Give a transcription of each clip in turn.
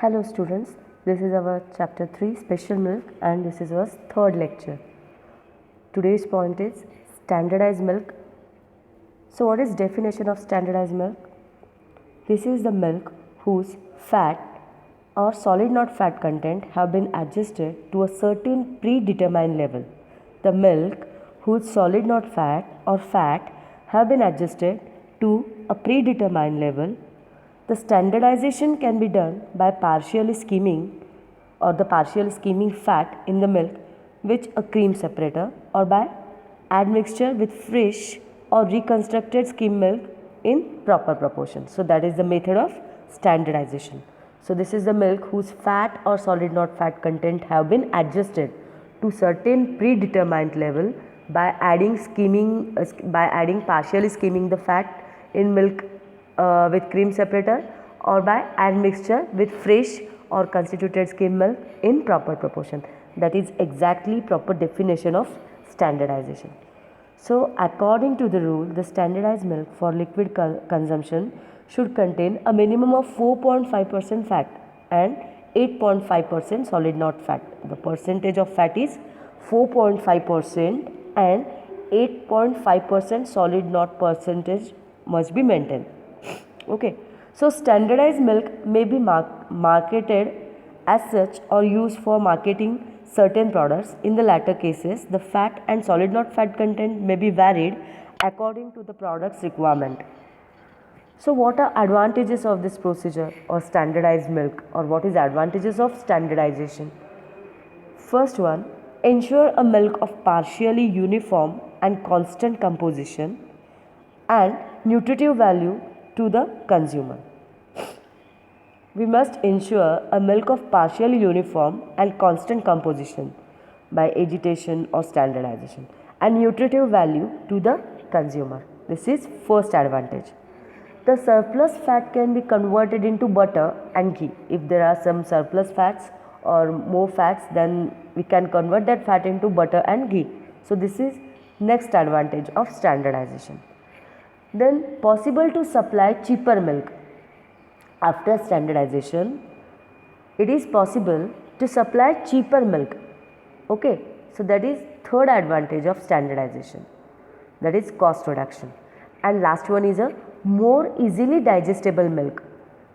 Hello students, this is our chapter 3 special milk and this is our third lecture. Today's point is standardized milk. So what is definition of standardized milk? This is the milk whose fat or solid not fat content have been adjusted to a certain predetermined level. The milk whose solid not fat or fat have been adjusted to a predetermined level. The standardization can be done by partially skimming or the partial skimming fat in the milk with a cream separator or by admixture with fresh or reconstructed skim milk in proper proportion. So that is the method of standardization. So this is the milk whose fat or solid not fat content have been adjusted to certain predetermined level by adding partially skimming the fat in milk with cream separator or by admixture with fresh or constituted skim milk in proper proportion. That is exactly proper definition of standardization. So according to the rule, the standardized milk for liquid consumption should contain a minimum of 4.5% fat and 8.5% solid not fat. The percentage of fat is 4.5% and 8.5% solid not percentage must be maintained. Okay, so standardized milk may be marketed as such or used for marketing certain products. In the latter cases, the fat and solid not fat content may be varied according to the product's requirement. So what are advantages of this procedure or standardized milk, or what is advantages of standardization? First one, ensure a milk of partially uniform and constant composition and nutritive value to the consumer. We must ensure a milk of partially uniform and constant composition by agitation or standardization and nutritive value to the consumer. This is first advantage. The surplus fat can be converted into butter and ghee. If there are some surplus fats or more fats, then we can convert that fat into butter and ghee. So this is next advantage of standardization. Then possible to supply cheaper milk. After standardization, it is possible to supply cheaper milk. Okay, so that is third advantage of standardization, that is cost reduction. And last one is a more easily digestible milk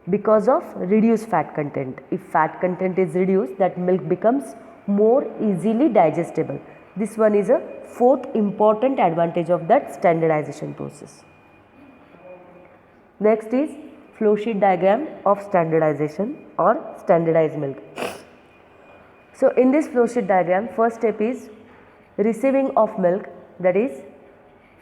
because of reduced fat content. If fat content is reduced, that milk becomes more easily digestible. This one is a fourth important advantage of that standardization process. Next is flow sheet diagram of standardization or standardized milk. So in this flow sheet diagram, first step is receiving of milk, that is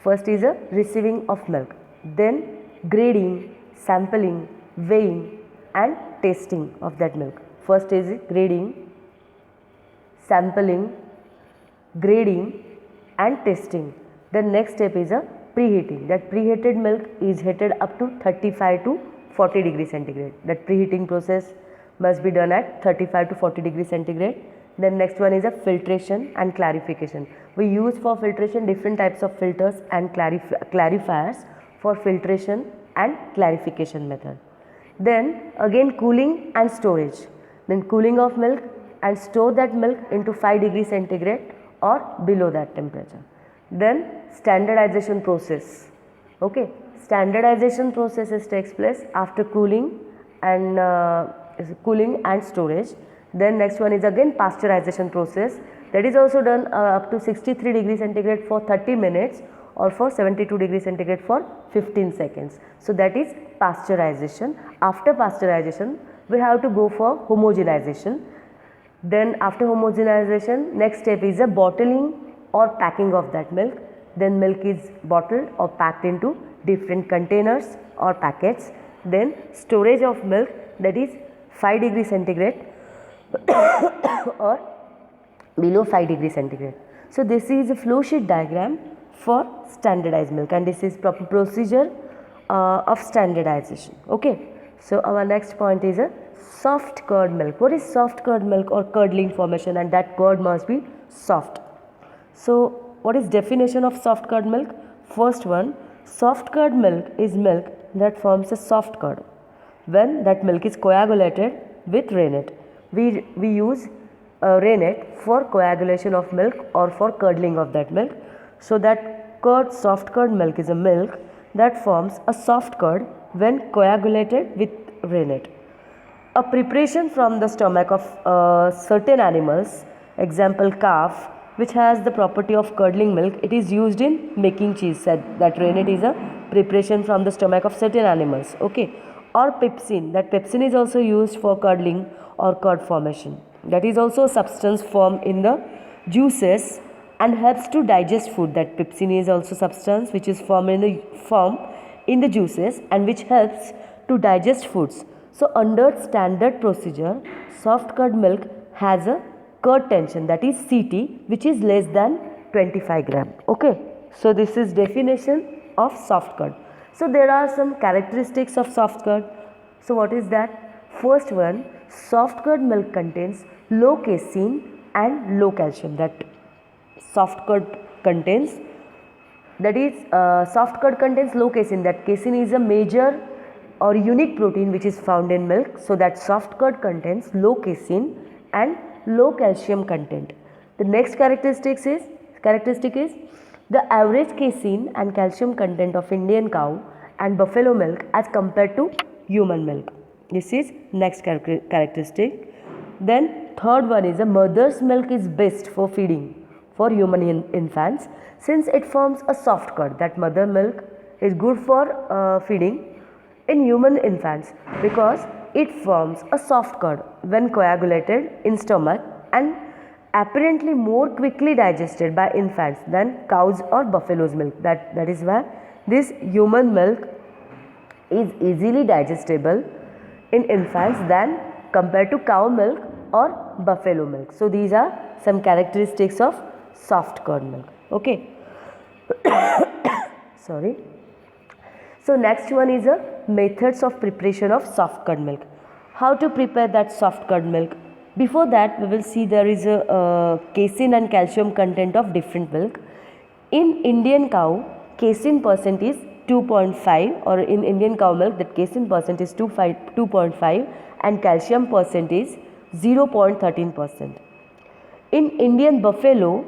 first is a receiving of milk, then grading, sampling, weighing and tasting of that milk. First is grading, sampling, grading and testing. The next step is a preheating. That preheated milk is heated up to 35 to 40 degrees centigrade. That preheating process must be done at 35 to 40 degrees centigrade. Then next one is a filtration and clarification. We use for filtration different types of filters and clarifiers for filtration and clarification method. Then again cooling and storage. Then cooling of milk and store that milk into 5 degrees centigrade or below that temperature. Then standardization process. Okay, standardization processes takes place after cooling and storage. Then next one is again pasteurization process, that is also done up to 63 degrees centigrade for 30 minutes or for 72 degrees centigrade for 15 seconds. So that is pasteurization. After pasteurization, we have to go for homogenization. Then after homogenization, next step is a bottling or packing of that milk. Then milk is bottled or packed into different containers or packets. Then storage of milk, that is 5 degrees centigrade or below 5 degrees centigrade. So this is a flow sheet diagram for standardized milk and this is proper procedure of standardization. Okay, so our next point is a soft curd milk. What is soft curd milk or curdling formation, and that curd must be soft. So what is definition of soft curd milk? First one, soft curd milk is milk that forms a soft curd. When that milk is coagulated, with rennet. We use rennet for coagulation of milk or for curdling of that milk. So that soft curd milk is a milk that forms a soft curd when coagulated with rennet. A preparation from the stomach of certain animals, example calf, which has the property of curdling milk, it is used in making cheese. Said that rennet is a preparation from the stomach of certain animals. Okay, or pepsin. That pepsin is also used for curdling or curd formation. That is also a substance formed in the juices and helps to digest food. That pepsin is also substance which is formed in the juices and which helps to digest foods. So under standard procedure, soft curd milk has a curd tension, that is CT, which is less than 25 gram. Okay, so this is definition of soft curd. So there are some characteristics of soft curd. So what is that? First one, soft curd milk contains low casein and low calcium. That soft curd contains, soft curd contains low casein. That casein is a major or unique protein which is found in milk. So that soft curd contains low casein and low calcium content. The next characteristic is the average casein and calcium content of Indian cow and buffalo milk as compared to human milk. This is next characteristic. Then third one is a mother's milk is best for feeding for human infants since it forms a soft curd. That mother milk is good for feeding in human infants because it forms a soft curd when coagulated in stomach and apparently more quickly digested by infants than cows or buffalo's milk. That is why this human milk is easily digestible in infants than compared to cow milk or buffalo milk. So these are some characteristics of soft curd milk. Okay. Sorry. So next one is a methods of preparation of soft curd milk. How to prepare that soft curd milk? Before that, we will see there is a casein and calcium content of different milk. In Indian cow, casein percent is 2.5, or in Indian cow milk that casein percent is 2.5 and calcium percent is 0.13%. In Indian buffalo,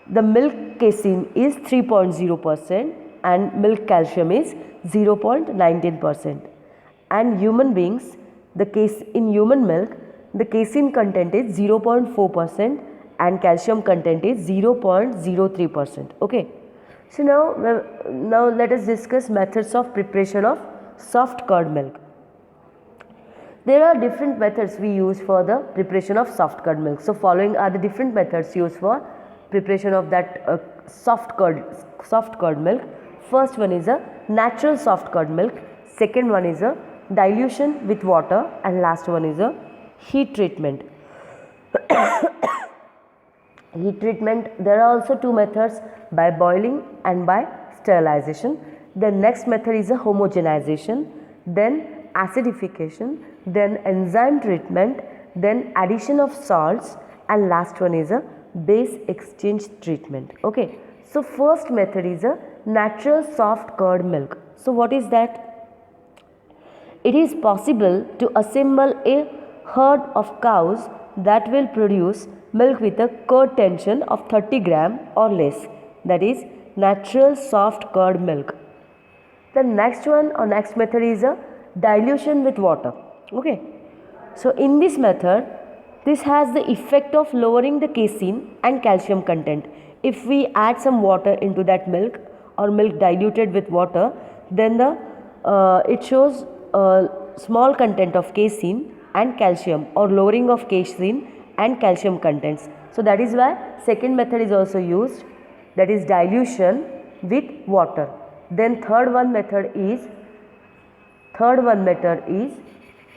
the milk casein is 3.0% and milk calcium is 0.19%. And human beings, in human milk, the casein content is 0.4% and calcium content is 0.03%. Okay. So now let us discuss methods of preparation of soft curd milk. There are different methods we use for the preparation of soft curd milk. So following are the different methods used for preparation of that soft curd milk. First one is a natural soft curd milk. Second one is a dilution with water, and last one is a heat treatment. Heat treatment, there are also two methods, by boiling and by sterilization. The next method is a homogenization, then acidification, then enzyme treatment, then addition of salts, and last one is a base exchange treatment. Okay. So first method is a natural soft curd milk. So what is that? It is possible to assemble a herd of cows that will produce milk with a curd tension of 30 gram or less. That is natural soft curd milk. The next method is a dilution with water. Okay. So in this method, this has the effect of lowering the casein and calcium content. If we add some water into that milk or milk diluted with water, then it shows a small content of casein and calcium, or lowering of casein and calcium contents. So that is why second method is also used, that is dilution with water. Then third one method is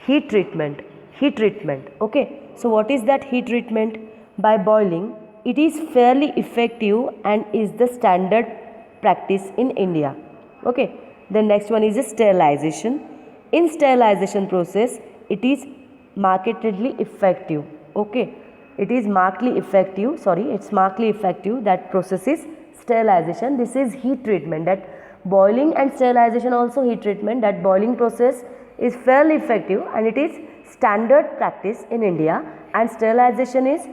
heat treatment. Okay. So what is that heat treatment? By boiling. It is fairly effective and is the standard practice in India. Okay. The next one is a sterilization. In sterilization process, it is markedly effective. Okay. It's markedly effective. That process is sterilization. This is heat treatment. That boiling and sterilization also heat treatment. That boiling process is fairly effective and it is standard practice in India, and sterilization is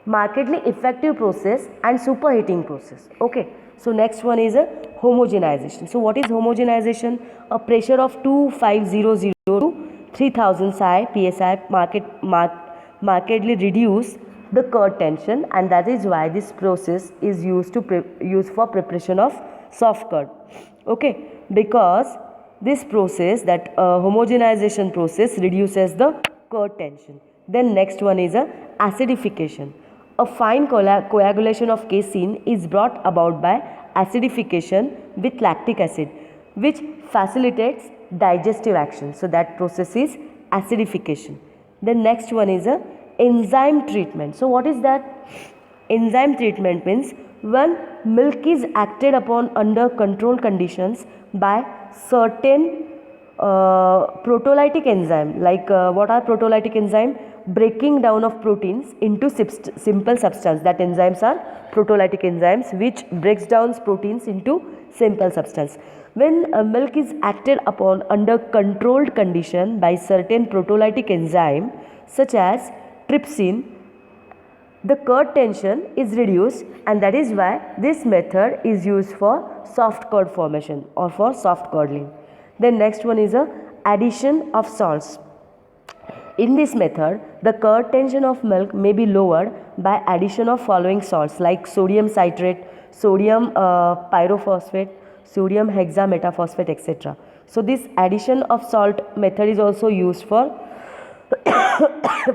markedly effective process and superheating process. Okay. So next one is a homogenization. So what is homogenization? A pressure of 2500 to 3000 psi markedly reduce the curd tension, and that is why this process is used for preparation of soft curd. Okay, because this process, that homogenization process, reduces the curd tension. Then next one is a acidification. A fine coagulation of casein is brought about by acidification with lactic acid, which facilitates digestive action. So that process is acidification. The next one is a enzyme treatment. So what is that? Enzyme treatment means when milk is acted upon under controlled conditions by certain proteolytic enzyme. Like what are proteolytic enzyme? Breaking down of proteins into simple substance. That enzymes are proteolytic enzymes which breaks down proteins into simple substance. When milk is acted upon under controlled condition by certain proteolytic enzyme such as trypsin, the curd tension is reduced, and that is why this method is used for soft curd formation or for soft curdling. Then next one is a addition of salts. In this method, the curd tension of milk may be lowered by addition of following salts like sodium citrate, sodium pyrophosphate, sodium hexametaphosphate, etc. So this addition of salt method is also used for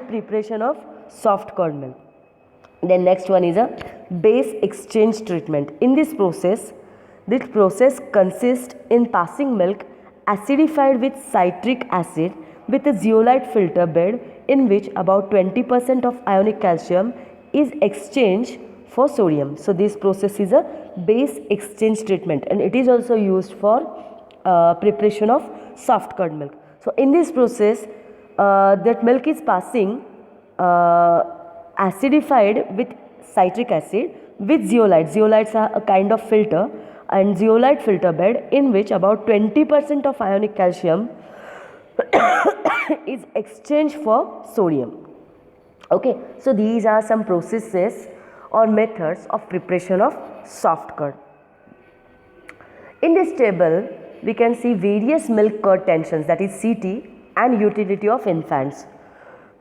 preparation of soft curd milk. Then next one is a base exchange treatment. In this process consists in passing milk acidified with citric acid with a zeolite filter bed in which about 20% of ionic calcium is exchanged for sodium. So this process is a base exchange treatment, and it is also used for preparation of soft curd milk. So in this process that milk is passing acidified with citric acid with zeolite. Zeolites are a kind of filter, and zeolite filter bed in which about 20% of ionic calcium is exchanged for sodium. Okay, so these are some processes or methods of preparation of soft curd. In this table, we can see various milk curd tensions, that is CT, and utility of infants.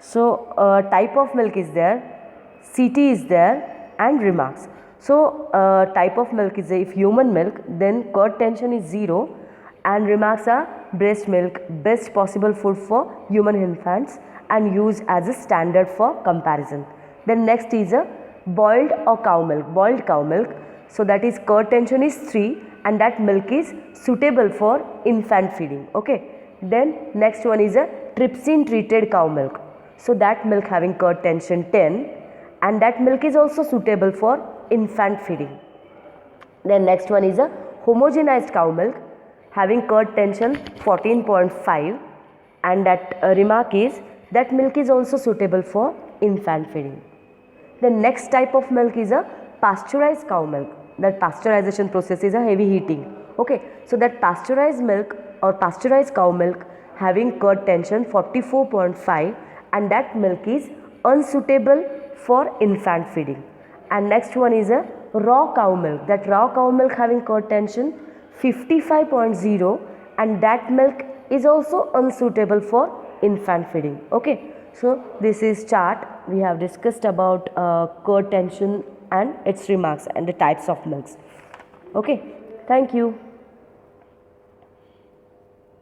So type of milk is there, CT is there, and remarks. So type of milk is if human milk, then curd tension is 0, and remarks are breast milk, best possible food for human infants and used as a standard for comparison. Then next is a boiled or cow milk, boiled cow milk. So that is curd tension is 3, and that milk is suitable for infant feeding. Okay. Then next one is a trypsin treated cow milk. So that milk having curd tension 10, and that milk is also suitable for infant feeding. Then next one is a homogenized cow milk having curd tension 14.5, and that remark is that milk is also suitable for infant feeding. The next type of milk is a pasteurized cow milk. That pasteurization process is a heavy heating. Okay, so that pasteurized milk or pasteurized cow milk having curd tension 44.5, and that milk is unsuitable for infant feeding. And next one is a raw cow milk. That raw cow milk having curd tension 55.0, and that milk is also unsuitable for infant feeding. Okay, so this is chart we have discussed about curd tension and its remarks and the types of milks. Okay, thank you.